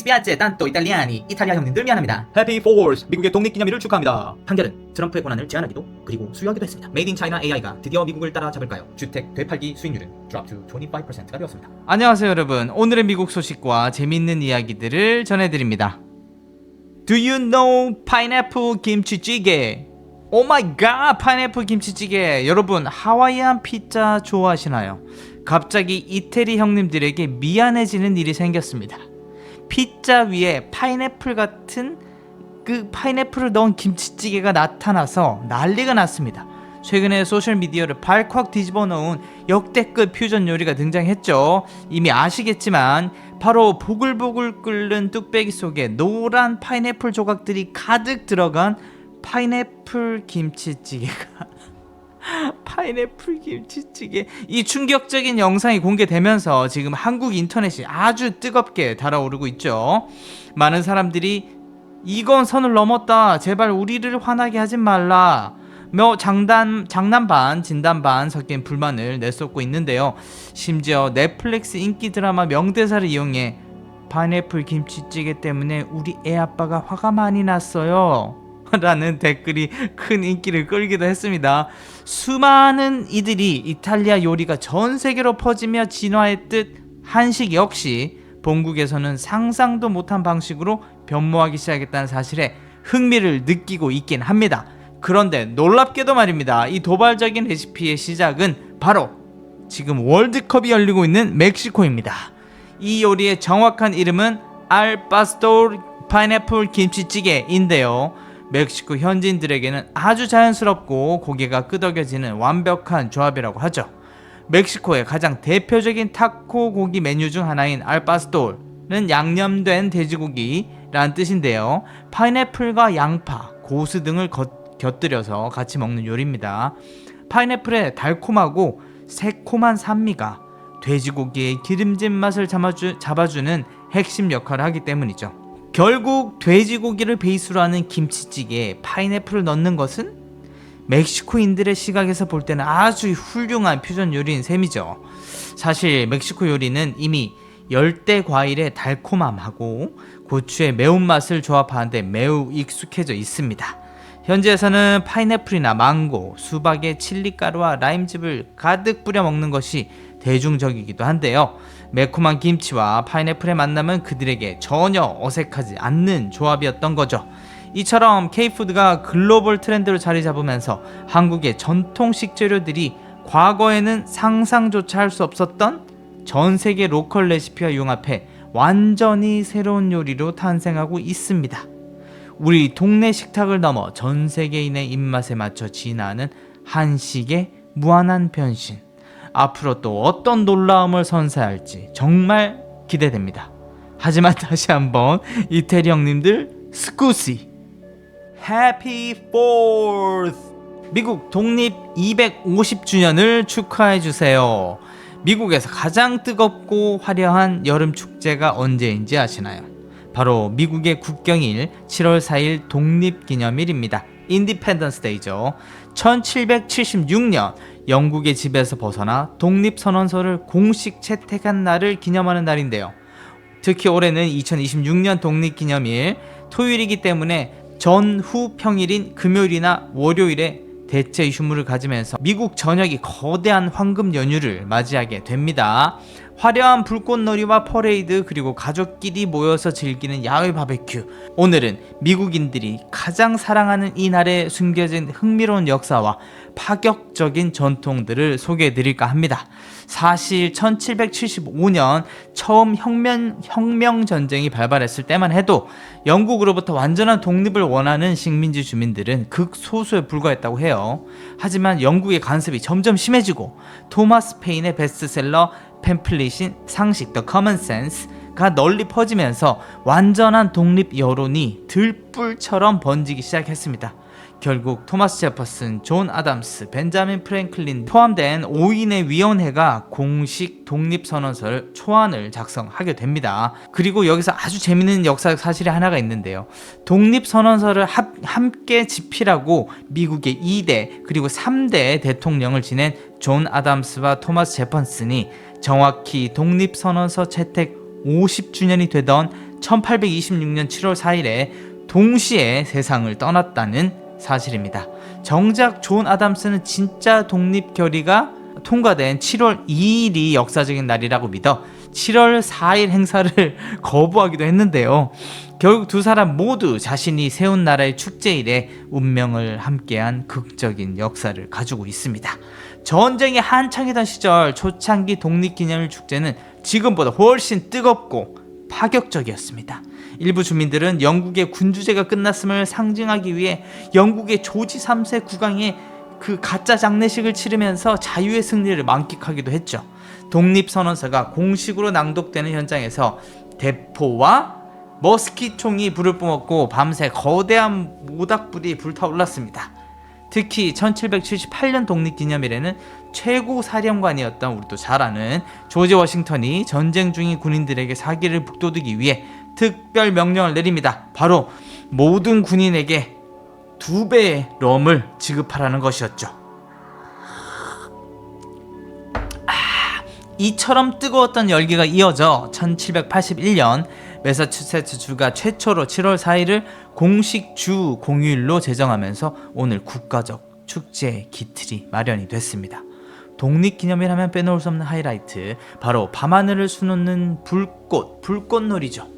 dispiace tanto italiani. 이탈리아 형님들 미안합니다. 해피 4th 미국의 독립기념일을 축하합니다. 판결은 트럼프의 권한을 제한하기도 그리고 수여하기도 했습니다. 메이드 인 차이나 AI가 드디어 미국을 따라잡을까요? 주택 되팔기 수익률은 drop to 25%가 되었습니다. 안녕하세요 여러분, 오늘의 미국 소식과 재미있는 이야기들을 전해드립니다. Do you know pineapple 김치찌개? 오 마이 갓, 파인애플 김치찌개. 여러분, 하와이안 피자 좋아하시나요? 갑자기 이태리 형님들에게 미안해지는 일이 생겼습니다. 피자 위에 파인애플 같은 그 파인애플을 넣은 김치찌개가 나타나서 난리가 났습니다. 최근에 소셜미디어를 발칵 뒤집어 놓은 역대급 퓨전 요리가 등장했죠. 이미 아시겠지만 바로 보글보글 끓는 뚝배기 속에 노란 파인애플 조각들이 가득 들어간 파인애플 김치찌개가 파인애플 김치찌개, 이 충격적인 영상이 공개되면서 지금 한국 인터넷이 아주 뜨겁게 달아오르고 있죠. 많은 사람들이 이건 선을 넘었다, 제발 우리를 화나게 하지 말라, 장난 반 진담 반 섞인 불만을 내쏟고 있는데요. 심지어 넷플릭스 인기 드라마 명대사를 이용해 파인애플 김치찌개 때문에 우리 애아빠가 화가 많이 났어요 라는 댓글이 큰 인기를 끌기도 했습니다. 수많은 이들이 이탈리아 요리가 전 세계로 퍼지며 진화했듯 한식 역시 본국에서는 상상도 못한 방식으로 변모하기 시작했다는 사실에 흥미를 느끼고 있긴 합니다. 그런데 놀랍게도 말입니다, 이 도발적인 레시피의 시작은 바로 지금 월드컵이 열리고 있는 멕시코입니다. 이 요리의 정확한 이름은 알파스토르 파인애플 김치찌개인데요. 멕시코 현지인들에게는 아주 자연스럽고 고개가 끄덕여지는 완벽한 조합이라고 하죠. 멕시코의 가장 대표적인 타코 고기 메뉴 중 하나인 알파스토르는 양념된 돼지고기라는 뜻인데요. 파인애플과 양파, 고수 등을 곁들여서 같이 먹는 요리입니다. 파인애플의 달콤하고 새콤한 산미가 돼지고기의 기름진 맛을 잡아주는 핵심 역할을 하기 때문이죠. 결국 돼지고기를 베이스로 하는 김치찌개에 파인애플을 넣는 것은 멕시코인들의 시각에서 볼 때는 아주 훌륭한 퓨전 요리인 셈이죠. 사실 멕시코 요리는 이미 열대 과일의 달콤함하고 고추의 매운맛을 조합하는데 매우 익숙해져 있습니다. 현지에서는 파인애플이나 망고, 수박에 칠리가루와 라임즙을 가득 뿌려 먹는 것이 대중적이기도 한데요. 매콤한 김치와 파인애플의 만남은 그들에게 전혀 어색하지 않는 조합이었던 거죠. 이처럼 K푸드가 글로벌 트렌드로 자리 잡으면서 한국의 전통 식재료들이 과거에는 상상조차 할 수 없었던 전 세계 로컬 레시피와 융합해 완전히 새로운 요리로 탄생하고 있습니다. 우리 동네 식탁을 넘어 전 세계인의 입맛에 맞춰 진화하는 한식의 무한한 변신. 앞으로 또 어떤 놀라움을 선사할지 정말 기대됩니다. 하지만 다시 한번 이태리 형님들 스쿠시 해피 4th 미국 독립 250주년을 축하해주세요. 미국에서 가장 뜨겁고 화려한 여름 축제가 언제인지 아시나요? 바로 미국의 국경일 7월 4일 독립기념일입니다. 인디펜던스 데이죠. 1776년 영국의 지배에서 벗어나 독립선언서를 공식 채택한 날을 기념하는 날인데요. 특히 올해는 2026년 독립기념일 토요일이기 때문에 전후 평일인 금요일이나 월요일에 대체 휴무를 가지면서 미국 전역이 거대한 황금 연휴를 맞이하게 됩니다. 화려한 불꽃놀이와 퍼레이드, 그리고 가족끼리 모여서 즐기는 야외 바베큐. 오늘은 미국인들이 가장 사랑하는 이 날에 숨겨진 흥미로운 역사와 파격적인 전통들을 소개해드릴까 합니다. 사실 1775년 처음 혁명전쟁이 발발했을 때만 해도 영국으로부터 완전한 독립을 원하는 식민지 주민들은 극소수에 불과했다고 해요. 하지만 영국의 간섭이 점점 심해지고 토마스 페인의 베스트셀러 팸플릿인 상식 The Common Sense가 널리 퍼지면서 완전한 독립 여론이 들불처럼 번지기 시작했습니다. 결국 토마스 제퍼슨, 존 아담스, 벤자민 프랭클린 포함된 5인의 위원회가 공식 독립선언서를 초안을 작성하게 됩니다. 그리고 여기서 아주 재밌는 역사 사실이 하나가 있는데요. 독립선언서를 함께 집필하고 미국의 2대 그리고 3대 대통령을 지낸 존 아담스와 토마스 제퍼슨이 정확히 독립선언서 채택 50주년이 되던 1826년 7월 4일에 동시에 세상을 떠났다는 사실입니다. 정작 존 아담스는 진짜 독립 결의가 통과된 7월 2일이 역사적인 날이라고 믿어 7월 4일 행사를 거부하기도 했는데요. 결국 두 사람 모두 자신이 세운 나라의 축제일에 운명을 함께한 극적인 역사를 가지고 있습니다. 전쟁이 한창이던 시절 초창기 독립기념일 축제는 지금보다 훨씬 뜨겁고 파격적이었습니다. 일부 주민들은 영국의 군주제가 끝났음을 상징하기 위해 영국의 조지 3세 국왕의 그 가짜 장례식을 치르면서 자유의 승리를 만끽하기도 했죠. 독립선언서가 공식으로 낭독되는 현장에서 대포와 머스킷총이 불을 뿜었고 밤새 거대한 모닥불이 불타올랐습니다. 특히 1778년 독립기념일에는 최고 사령관이었던 우리도 잘 아는 조지 워싱턴이 전쟁 중인 군인들에게 사기를 북돋우기 위해 특별 명령을 내립니다. 바로 모든 군인에게 2배의 럼을 지급하라는 것이었죠. 이처럼 뜨거웠던 열기가 이어져 1781년 매사추세츠 주가 최초로 7월 4일을 공식 주 공휴일로 제정하면서 오늘 국가적 축제 기틀이 마련이 됐습니다. 독립기념일 하면 빼놓을 수 없는 하이라이트, 바로 밤하늘을 수놓는 불꽃놀이죠.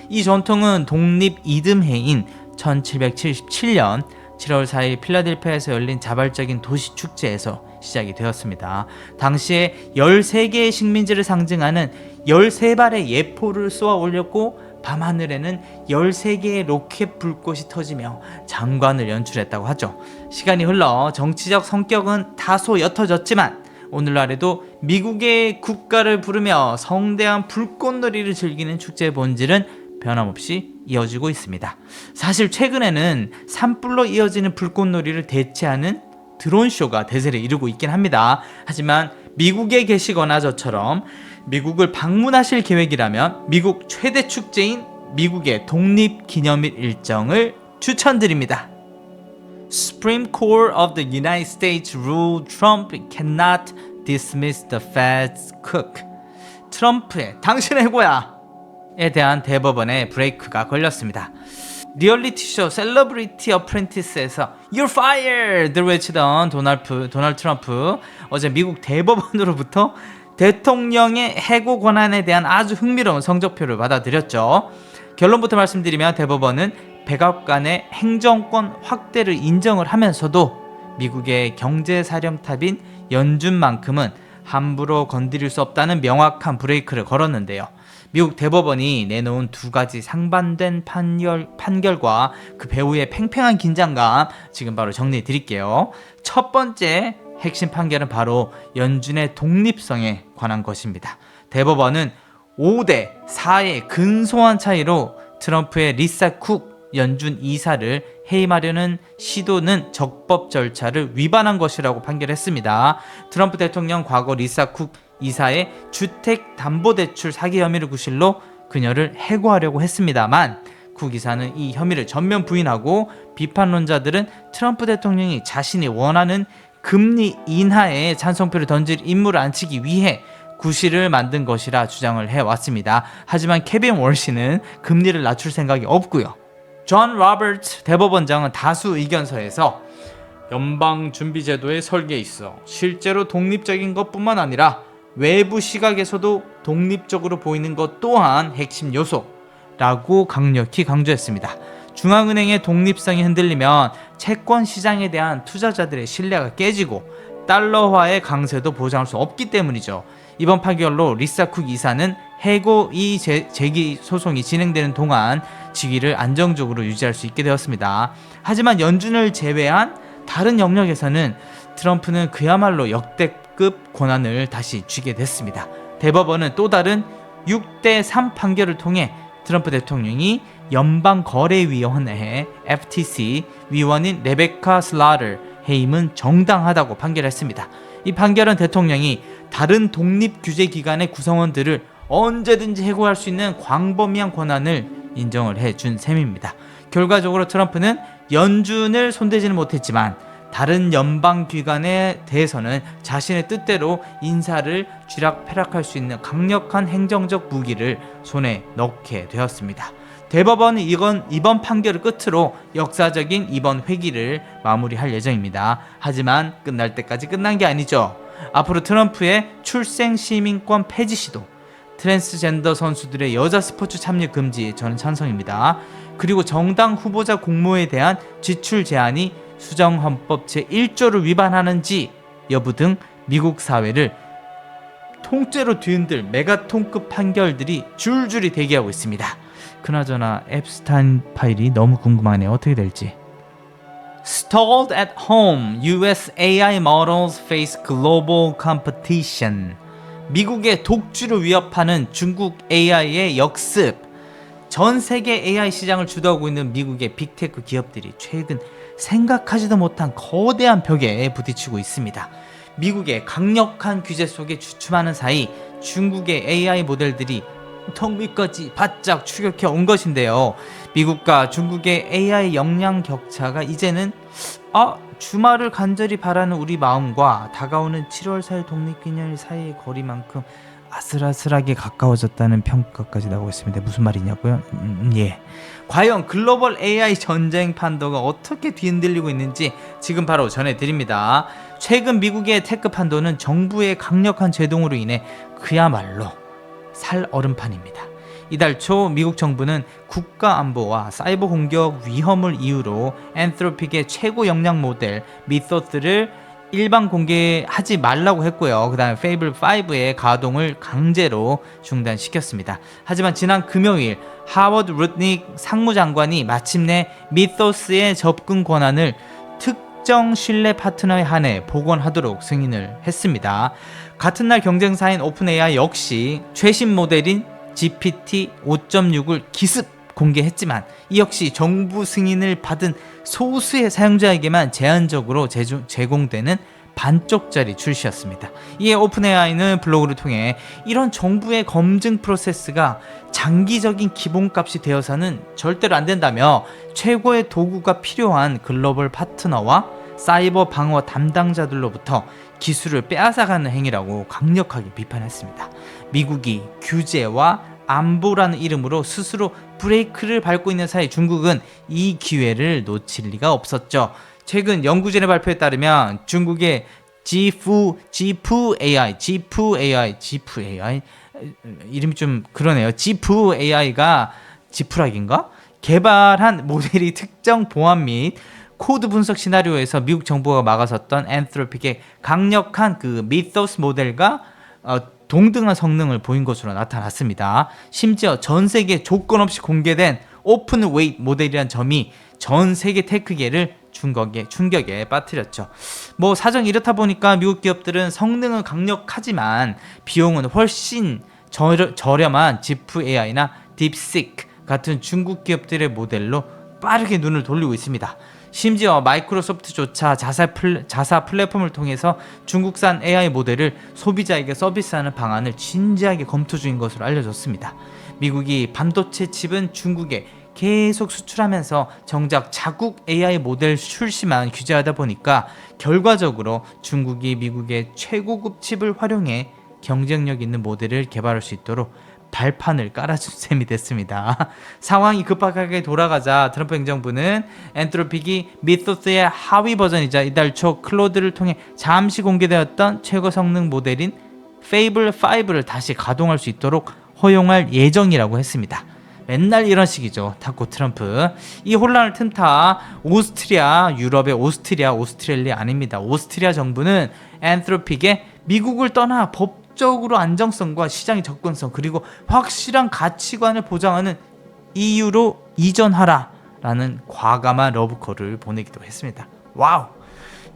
이 전통은 독립 이듬해인 1777년 7월 4일 필라델피아에서 열린 자발적인 도시 축제에서 시작이 되었습니다. 당시에 13개의 식민지를 상징하는 13발의 예포를 쏘아 올렸고 밤하늘에는 13개의 로켓 불꽃이 터지며 장관을 연출했다고 하죠. 시간이 흘러 정치적 성격은 다소 옅어졌지만 오늘날에도 미국의 국가를 부르며 성대한 불꽃놀이를 즐기는 축제의 본질은 변함없이 이어지고 있습니다. 사실 최근에는 산불로 이어지는 불꽃놀이를 대체하는 드론쇼가 대세를 이루고 있긴 합니다. 하지만 미국에 계시거나 저처럼 미국을 방문하실 계획이라면 미국 최대 축제인 미국의 독립기념일 일정을 추천드립니다. Supreme Court of the United States ruled Trump cannot dismiss the Fed's cook. 트럼프의 당신의 해고야에 대한 대법원의 브레이크가 걸렸습니다. 리얼리티쇼 셀러브리티 어프렌티스에서 You're fired! 를 외치던 도널드 트럼프, 어제 미국 대법원으로부터 대통령의 해고 권한에 대한 아주 흥미로운 성적표를 받아들였죠. 결론부터 말씀드리면 대법원은 백악관의 행정권 확대를 인정을 하면서도 미국의 경제사령탑인 연준만큼은 함부로 건드릴 수 없다는 명확한 브레이크를 걸었는데요. 미국 대법원이 내놓은 두 가지 상반된 판결과 그 배후의 팽팽한 긴장감 지금 바로 정리해 드릴게요. 첫 번째 핵심 판결은 바로 연준의 독립성에 관한 것입니다. 대법원은 5대 4의 근소한 차이로 트럼프의 리사 쿡 연준 이사를 해임하려는 시도는 적법 절차를 위반한 것이라고 판결했습니다. 트럼프 대통령 과거 리사 쿡 이사의 주택담보대출 사기 혐의를 구실로 그녀를 해고하려고 했습니다만 쿡 이사는 이 혐의를 전면 부인하고 비판론자들은 트럼프 대통령이 자신이 원하는 금리 인하에 찬성표를 던질 인물을 앉히기 위해 구실을 만든 것이라 주장을 해왔습니다. 하지만 케빈 월시는 금리를 낮출 생각이 없고요. 존 로버츠 대법원장은 다수 의견서에서 연방준비제도의 설계에 있어 실제로 독립적인 것뿐만 아니라 외부 시각에서도 독립적으로 보이는 것 또한 핵심 요소라고 강력히 강조했습니다. 중앙은행의 독립성이 흔들리면 채권 시장에 대한 투자자들의 신뢰가 깨지고 달러화의 강세도 보장할 수 없기 때문이죠. 이번 판결로 리사 쿡 이사는 해고 제기 소송이 진행되는 동안 직위를 안정적으로 유지할 수 있게 되었습니다. 하지만 연준을 제외한 다른 영역에서는 트럼프는 그야말로 역대급 권한을 다시 쥐게 됐습니다. 대법원은 또 다른 6대3 판결을 통해 트럼프 대통령이 연방거래위원회 FTC 위원인 레베카 슬라터 해임은 정당하다고 판결했습니다. 이 판결은 대통령이 다른 독립규제기관의 구성원들을 언제든지 해고할 수 있는 광범위한 권한을 인정을 해준 셈입니다. 결과적으로 트럼프는 연준을 손대지는 못했지만 다른 연방기관에 대해서는 자신의 뜻대로 인사를 쥐락펴락할 수 있는 강력한 행정적 무기를 손에 넣게 되었습니다. 대법원은 이번 판결을 끝으로 역사적인 이번 회기를 마무리할 예정입니다. 하지만 끝날 때까지 끝난 게 아니죠. 앞으로 트럼프의 출생 시민권 폐지 시도, 트랜스젠더 선수들의 여자 스포츠 참여 금지, 저는 찬성입니다. 그리고 정당 후보자 공모에 대한 지출 제한이 수정헌법 제1조를 위반하는지 여부 등 미국 사회를 통째로 뒤흔들 메가톤급 판결들이 줄줄이 대기하고 있습니다. 그나저나 앱스타인 파일이 너무 궁금하네요. 어떻게 될지. Stalled at home, US AI models face global competition. 미국의 독주를 위협하는 중국 AI의 역습. 전 세계 AI 시장을 주도하고 있는 미국의 빅테크 기업들이 최근 생각하지도 못한 거대한 벽에 부딪히고 있습니다. 미국의 강력한 규제 속에 주춤하는 사이 중국의 AI 모델들이 턱 밑까지 바짝 추격해 온 것인데요. 미국과 중국의 AI 역량 격차가 이제는 주말을 간절히 바라는 우리 마음과 다가오는 7월 4일 독립기념일 사이의 거리만큼 아슬아슬하게 가까워졌다는 평가까지 나오고 있습니다. 무슨 말이냐고요? 예. 과연 글로벌 AI 전쟁 판도가 어떻게 뒤흔들리고 있는지 지금 바로 전해드립니다. 최근 미국의 테크 판도는 정부의 강력한 제동으로 인해 그야말로 살얼음판입니다. 이달 초 미국 정부는 국가 안보와 사이버 공격 위험을 이유로 엔트로픽의 최고 역량 모델 미토스를 일반 공개하지 말라고 했고요. 그 다음에 페이블 5의 가동을 강제로 중단시켰습니다. 하지만 지난 금요일 하워드 루트닉 상무장관이 마침내 미토스의 접근 권한을 특정 신뢰 파트너에 한해 복원하도록 승인을 했습니다. 같은 날 경쟁사인 오픈AI 역시 최신 모델인 GPT 5.6을 기습 공개했지만 이 역시 정부 승인을 받은 소수의 사용자에게만 제한적으로 제공되는 반쪽짜리 출시였습니다. 이에 오픈AI는 블로그를 통해 이런 정부의 검증 프로세스가 장기적인 기본값이 되어서는 절대로 안 된다며 최고의 도구가 필요한 글로벌 파트너와 사이버 방어 담당자들로부터 기술을 빼앗아가는 행위라고 강력하게 비판했습니다. 미국이 규제와 안보라는 이름으로 스스로 브레이크를 밟고 있는 사이 중국은 이 기회를 놓칠 리가 없었죠. 최근 연구진의 발표에 따르면 중국의 지푸 AI 이름이 좀 그러네요. 지푸 AI가 지푸락인가? 개발한 모델이 특정 보안 및 코드 분석 시나리오에서 미국 정부가 막아섰던 엔트로픽의 강력한 그 미토스 모델과 동등한 성능을 보인 것으로 나타났습니다. 심지어 전 세계 조건 없이 공개된 오픈 웨이트 모델이란 점이 전 세계 테크계를 충격에 빠뜨렸죠. 뭐 사정이 이렇다 보니까 미국 기업들은 성능은 강력하지만 비용은 훨씬 저렴한 지프 AI나 딥시크 같은 중국 기업들의 모델로 빠르게 눈을 돌리고 있습니다. 심지어 마이크로소프트조차 자사 플랫폼을 통해서 중국산 AI 모델을 소비자에게 서비스하는 방안을 진지하게 검토 중인 것으로 알려졌습니다. 미국이 반도체 칩은 중국에 계속 수출하면서 정작 자국 AI 모델 출시만 규제하다 보니까 결과적으로 중국이 미국의 최고급 칩을 활용해 경쟁력 있는 모델을 개발할 수 있도록 발판을 깔아준 셈이 됐습니다. 상황이 급박하게 돌아가자 트럼프 행정부는 엔트로픽이 미토스의 하위 버전이자 이달 초 클로드를 통해 잠시 공개되었던 최고 성능 모델인 페이블 5를 다시 가동할 수 있도록 허용할 예정이라고 했습니다. 맨날 이런 식이죠. 타코 트럼프. 이 혼란을 틈타 유럽의 오스트리아 아닙니다. 오스트리아 정부는 엔트로픽에 미국을 떠나 법적으로 안정성과 시장의 접근성 그리고 확실한 가치관을 보장하는 EU로 이전하라라는 과감한 러브콜을 보내기도 했습니다. 와우!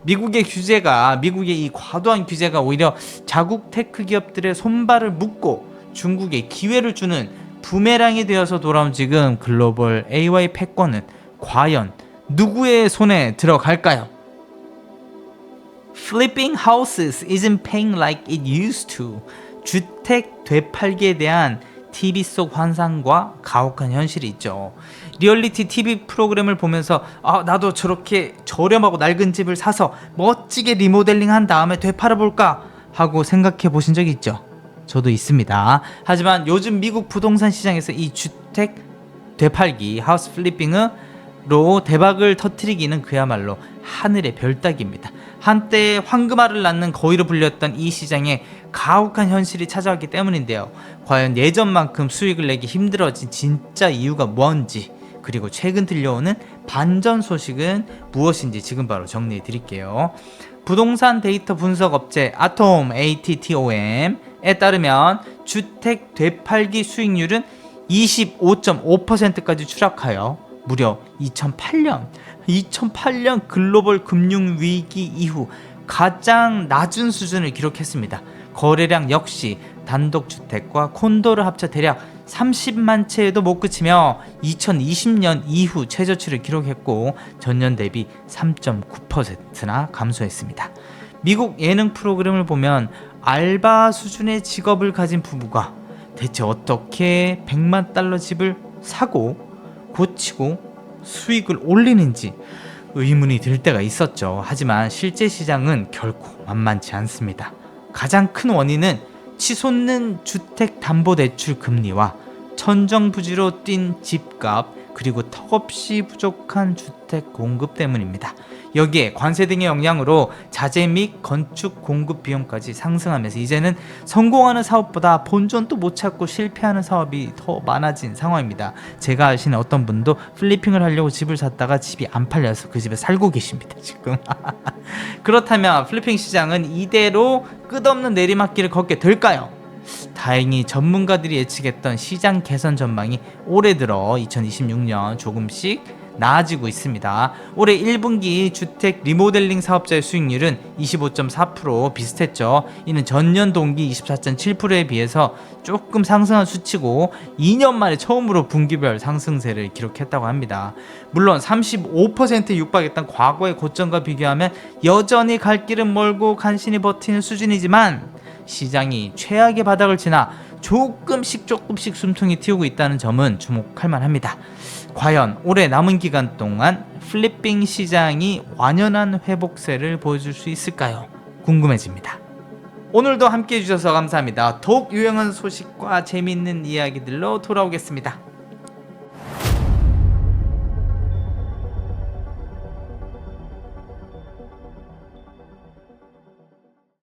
미국의 이 과도한 규제가 오히려 자국 테크 기업들의 손발을 묶고 중국에 기회를 주는 부메랑이 되어서 돌아온 지금 글로벌 AI 패권은 과연 누구의 손에 들어갈까요? Flipping houses isn't paying like it used to. 주택 되팔기에 대한 TV 속 환상과 가혹한 현실이 있죠. 리얼리티 TV 프로그램을 보면서 나도 저렇게 저렴하고 낡은 집을 사서 멋지게 리모델링한 다음에 되팔아볼까 하고 생각해 보신 적이 있죠? 저도 있습니다. 하지만 요즘 미국 부동산 시장에서 이 주택 되팔기 하우스 플리핑으로 대박을 터뜨리기는 그야말로 하늘의 별따기입니다. 한때 황금알을 낳는 거위로 불렸던 이 시장에 가혹한 현실이 찾아왔기 때문인데요. 과연 예전만큼 수익을 내기 힘들어진 진짜 이유가 뭔지, 그리고 최근 들려오는 반전 소식은 무엇인지 지금 바로 정리해 드릴게요. 부동산 데이터 분석 업체 아톰 ATTOM에 따르면 주택 되팔기 수익률은 25.5%까지 추락하여 무려 2008년 글로벌 금융 위기 이후 가장 낮은 수준을 기록했습니다. 거래량 역시 단독주택과 콘도를 합쳐 대략 30만 채에도 못 그치며 2020년 이후 최저치를 기록했고 전년 대비 3.9%나 감소했습니다. 미국 예능 프로그램을 보면 알바 수준의 직업을 가진 부부가 대체 어떻게 100만 달러 집을 사고 고치고 수익을 올리는지 의문이 들 때가 있었죠. 하지만 실제 시장은 결코 만만치 않습니다. 가장 큰 원인은 치솟는 주택담보대출 금리와 천정부지로 뛴 집값, 그리고 턱없이 부족한 주택 공급 때문입니다. 여기에 관세 등의 영향으로 자재 및 건축 공급 비용까지 상승하면서 이제는 성공하는 사업보다 본전도 못 찾고 실패하는 사업이 더 많아진 상황입니다. 제가 아시는 어떤 분도 플리핑을 하려고 집을 샀다가 집이 안 팔려서 그 집에 살고 계십니다 지금. 그렇다면 플리핑 시장은 이대로 끝없는 내리막길을 걷게 될까요? 다행히 전문가들이 예측했던 시장 개선 전망이 올해 들어 2026년 조금씩 나아지고 있습니다. 올해 1분기 주택 리모델링 사업자의 수익률은 25.4% 비슷했죠. 이는 전년 동기 24.7%에 비해서 조금 상승한 수치고 2년 만에 처음으로 분기별 상승세를 기록했다고 합니다. 물론 35%에 육박했던 과거의 고점과 비교하면 여전히 갈 길은 멀고 간신히 버티는 수준이지만 시장이 최악의 바닥을 지나 조금씩 숨통이 틔우고 있다는 점은 주목할 만합니다. 과연 올해 남은 기간 동안 플리핑 시장이 완연한 회복세를 보여줄 수 있을까요? 궁금해집니다. 오늘도 함께 해주셔서 감사합니다. 더욱 유용한 소식과 재미있는 이야기들로 돌아오겠습니다.